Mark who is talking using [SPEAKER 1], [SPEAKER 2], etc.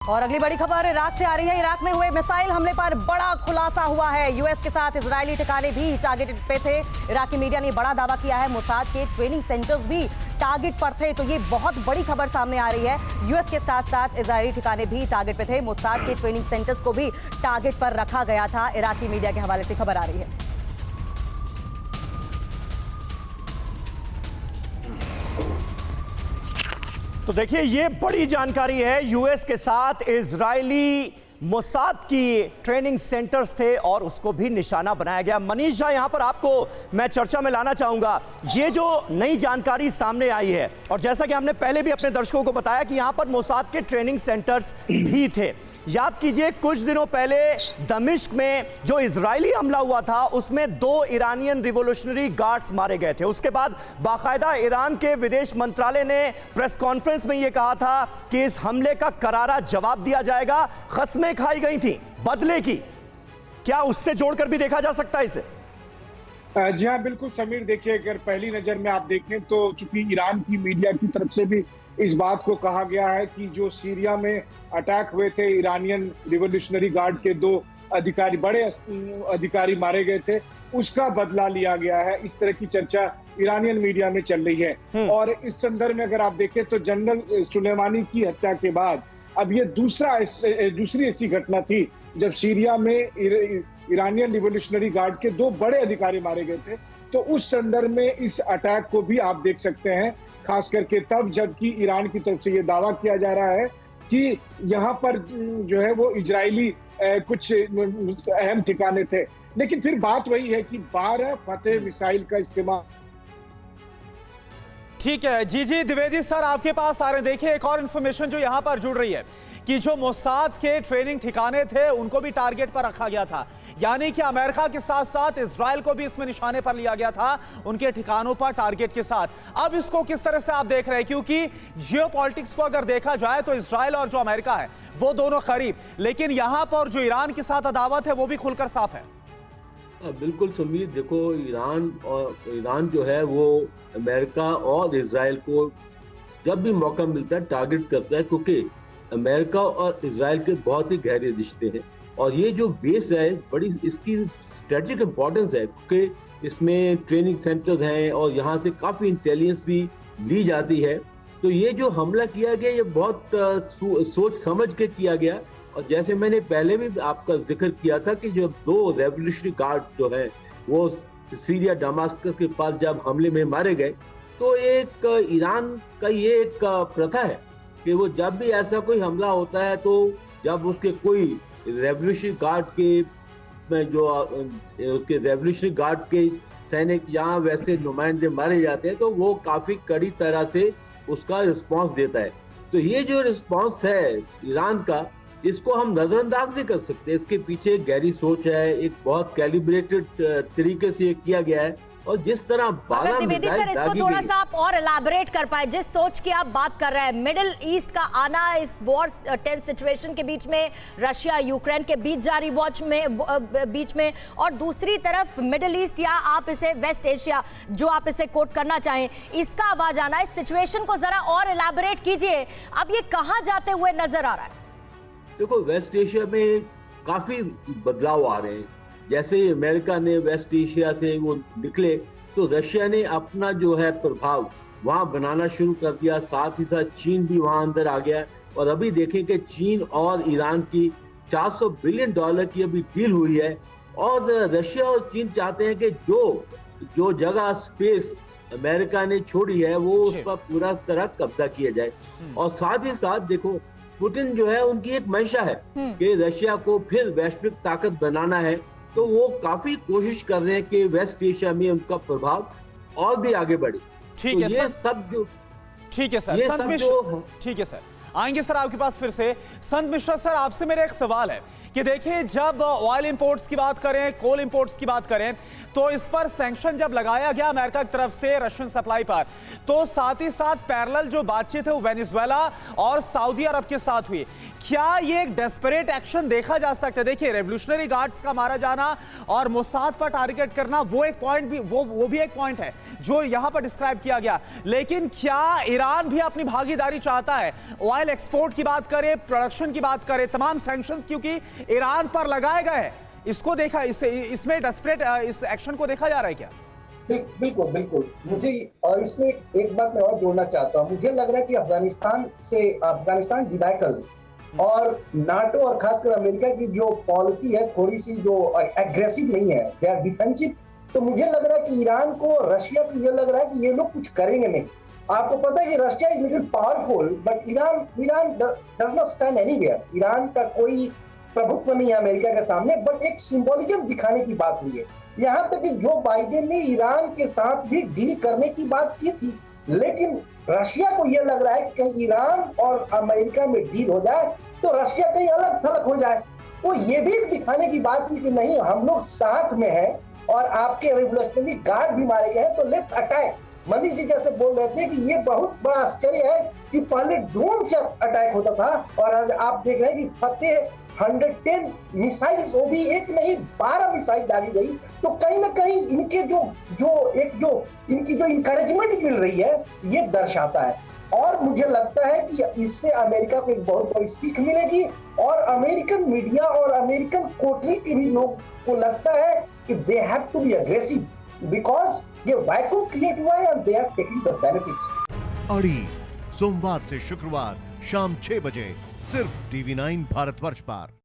[SPEAKER 1] और अगली बड़ी खबर इराक से आ रही है। इराक में हुए मिसाइल हमले पर बड़ा खुलासा हुआ है। यूएस के साथ इजरायली ठिकाने भी टारगेटेड पे थे। इराकी मीडिया ने बड़ा दावा किया है मोसाद के ट्रेनिंग सेंटर्स भी टारगेट पर थे। तो ये बहुत बड़ी खबर सामने आ रही है। यूएस के साथ साथ इजरायली ठिकाने भी टारगेट पे थे। मोसाद के ट्रेनिंग सेंटर्स को भी टारगेट पर रखा गया था। इराकी मीडिया के हवाले से खबर आ रही है।
[SPEAKER 2] तो देखिए, ये बड़ी जानकारी है। यूएस के साथ इजरायली मोसाद की ट्रेनिंग सेंटर्स थे और उसको भी निशाना बनाया गया। मनीष झा, यहां पर आपको मैं चर्चा में लाना चाहूंगा। ये जो नई जानकारी सामने आई है, और जैसा कि हमने पहले भी अपने दर्शकों को बताया कि यहां पर मोसाद के ट्रेनिंग सेंटर्स भी थे। याद कीजिए, कुछ दिनों पहले दमिश्क में जो इजरायली हमला हुआ था उसमें 2 इरानियन रिवॉल्यूशनरी गार्ड्स मारे गए थे। उसके बाद बाकायदा ईरान के विदेश मंत्रालय ने प्रेस कॉन्फ्रेंस में यह कहा था कि इस हमले का करारा जवाब दिया जाएगा। कस्में खाई गई थी बदले की। क्या उससे जोड़कर भी देखा जा सकता है इसे?
[SPEAKER 3] जी हाँ, बिल्कुल समीर। देखिए, अगर पहली नजर में आप देखें तो चूंकि ईरान की मीडिया की तरफ से भी इस बात को कहा गया है कि जो सीरिया में अटैक हुए थे, ईरानियन रिवॉल्यूशनरी गार्ड के 2 अधिकारी, बड़े अधिकारी मारे गए थे, उसका बदला लिया गया है। इस तरह की चर्चा ईरानियन मीडिया में चल रही है। और इस संदर्भ में अगर आप देखें तो जनरल सुलेमानी की हत्या के बाद अब ये दूसरी ऐसी घटना थी जब सीरिया में ईरानियन रिवॉल्यूशनरी गार्ड के 2 बड़े अधिकारी मारे गए थे। तो उस संदर्भ में इस अटैक को भी आप देख सकते हैं, खास करके तब जबकि ईरान की तरफ से ये दावा किया जा रहा है कि यहाँ पर जो है वो इजरायली कुछ अहम ठिकाने थे। लेकिन फिर बात वही है कि 12 फतेह मिसाइल का इस्तेमाल।
[SPEAKER 4] ठीक है, जी द्विवेदी सर आपके पास आ रहे हैं। देखिए, एक और इंफॉर्मेशन जो यहां पर जुड़ रही है कि जो मोसाद के ट्रेनिंग ठिकाने थे उनको भी टारगेट पर रखा गया था। यानी कि अमेरिका के साथ साथ इजराइल को भी इसमें निशाने पर लिया गया था, उनके ठिकानों पर टारगेट के साथ। अब इसको किस तरह से आप देख रहे हैं? क्योंकि जियोपॉलिटिक्स को अगर देखा जाए तो इजराइल और जो अमेरिका है वो दोनों करीब, लेकिन यहां पर जो ईरान के साथ अदावत है वो भी खुलकर साफ है।
[SPEAKER 5] बिल्कुल समीर, देखो, ईरान जो है वो अमेरिका और इजराइल को जब भी मौका मिलता है टारगेट करता है, क्योंकि अमेरिका और इजराइल के बहुत ही गहरे रिश्ते हैं। और ये जो बेस है, बड़ी इसकी स्ट्रेटेजिक इंपॉर्टेंस है, क्योंकि इसमें ट्रेनिंग सेंटर हैं और यहाँ से काफ़ी इंटेलिजेंस भी ली जाती है। तो ये जो हमला किया गया ये बहुत सोच समझ के किया गया। और जैसे मैंने पहले भी आपका जिक्र किया था कि जो 2 रेवोल्यूशनरी गार्ड जो हैं वो सीरिया दमास्कस के पास जब हमले में मारे गए, तो एक ईरान का ये एक प्रथा है कि वो जब भी ऐसा कोई हमला होता है तो जब उसके कोई रेवोल्यूशनरी गार्ड के जो उसके रेवोल्यूशनरी गार्ड के सैनिक यहाँ वैसे नुमाइंदे मारे जाते हैं तो वो काफी कड़ी तरह से उसका रिस्पांस देता है। तो ये जो रिस्पांस है ईरान का, इसको हम नजरअंदाज नहीं कर सकते। इसके पीछे एक गहरी सोच है, एक बहुत कैलिब्रेटेड तरीके से ये किया गया है। और जिस तरह
[SPEAKER 1] अगर द्विवेदी सर इसको थोड़ा सा आप और एलाबोरेट कर पाए, जिस सोच की आप बात कर रहे हैं, मिडिल ईस्ट का आना, इस वॉर टेंस सिचुएशन के बीच में, रशिया यूक्रेन के बीच जारी बीच में, और दूसरी तरफ मिडिल ईस्ट या आप इसे वेस्ट एशिया जो आप इसे कोट करना चाहें, इसका आवाज आना, इस सिचुएशन को जरा और एलाबोरेट कीजिए। अब ये कहां जाते हुए नजर आ रहा है?
[SPEAKER 5] देखो, वेस्ट एशिया में काफी बदलाव आ रहे हैं। जैसे ही अमेरिका ने वेस्ट एशिया से वो निकले तो रशिया ने अपना जो है प्रभाव वहां बनाना शुरू कर दिया। साथ ही साथ चीन भी वहां अंदर आ गया। और अभी देखें कि चीन और ईरान की $400 बिलियन की अभी डील हुई है। और रशिया और चीन चाहते हैं कि जो जगह स्पेस अमेरिका ने छोड़ी है वो उस पर पूरा तरह कब्जा किया जाए। और साथ ही साथ देखो, पुतिन जो है उनकी एक मंशा है कि रशिया को फिर वैश्विक ताकत बनाना है। तो वो काफी कोशिश कर रहे हैं कि वेस्ट एशिया में उनका प्रभाव और भी आगे बढ़े।
[SPEAKER 4] ठीक है,
[SPEAKER 5] ये सब जो
[SPEAKER 4] ठीक है सर, संत मिश्रा, ठीक है सर, आएंगे सर आपके पास फिर से। संत मिश्रा सर, आपसे मेरा एक सवाल है कि देखिए, जब ऑयल इंपोर्ट्स की बात करें, कोल इंपोर्ट्स की बात करें, तो इस पर सैंक्शन जब लगाया गया अमेरिका की तरफ से रशियन सप्लाई पर, तो साथ ही साथ पैरेलल जो बातचीत है वो वेनेजुएला और सऊदी अरब के साथ हुई। क्या ये एक डेस्परेट एक्शन देखा जा सकता है? देखिए, रेवोल्यूशनरी गार्ड्स का मारा जाना और मोसाद पर टारगेट करना वो एक पॉइंट भी वो भी एक पॉइंट है जो यहां पर डिस्क्राइब किया गया, लेकिन क्या ईरान भी अपनी भागीदारी चाहता है? ऑयल एक्सपोर्ट की बात करें, प्रोडक्शन की बात करें, तमाम सैंक्शंस क्योंकि ईरान पर लगाए गए हैं, इसको देखा, इसमें डेस्परेट इस एक्शन को देखा जा रहा है क्या?
[SPEAKER 6] बिल्कुल बिल्कुल। मुझे इसमें एक बात मैं और जोड़ना चाहता हूँ। मुझे लग रहा है कि अफगानिस्तान डिबैकल और नाटो और खासकर अमेरिका की जो पॉलिसी है थोड़ी सी जो एग्रेसिव नहीं है, दे आर डिफेंसिव। तो मुझे लग रहा है कि ईरान को, रशिया को ये लग रहा है कि ये लोग कुछ करेंगे नहीं। आपको पता है कि Russia is little powerful but Iran does not stand anywhere. Iran का कोई प्रभुत्व नहीं है अमेरिका के सामने, बट एक सिंबॉलिज्म दिखाने की बात हुई है। यहाँ तक कि जो बाइडेन ने ईरान के साथ भी डील करने की बात की थी, लेकिन रशिया को यह लग रहा है कि कहीं ईरान और अमेरिका में डील हो जाए तो रशिया कहीं अलग थलग हो जाए। तो ये भी दिखाने की बात थी कि नहीं, हम लोग साथ में हैं और आपके रिवोल्यूशनरी गार्ड भी मारे गए हैं, तो लेट्स अटैक। मनीष जी जैसे बोल रहे थे कि ये बहुत बड़ा आश्चर्य है कि पहले ड्रोन से अटैक होता था और आज आप देख रहे हैं कि फतेह 110 मिसाइल्स, वो भी एक नहीं 12 मिसाइल डाली गई। तो कहीं ना कहीं इनके इनकी जो इंकरेजमेंट मिल रही है ये दर्शाता है। और मुझे लगता है कि इससे अमेरिका को एक बहुत बड़ी सीख मिलेगी और अमेरिकन मीडिया और अमेरिकन कोर्टरी के भी लोग को लगता है कि they have to be aggressive because ये वैक्यूम क्रिएट हुआ है और they are taking the benefits.
[SPEAKER 7] अड़ी सोमवार से शुक्रवार शाम 6 बजे सिर्फ TV9 भारतवर्ष पर।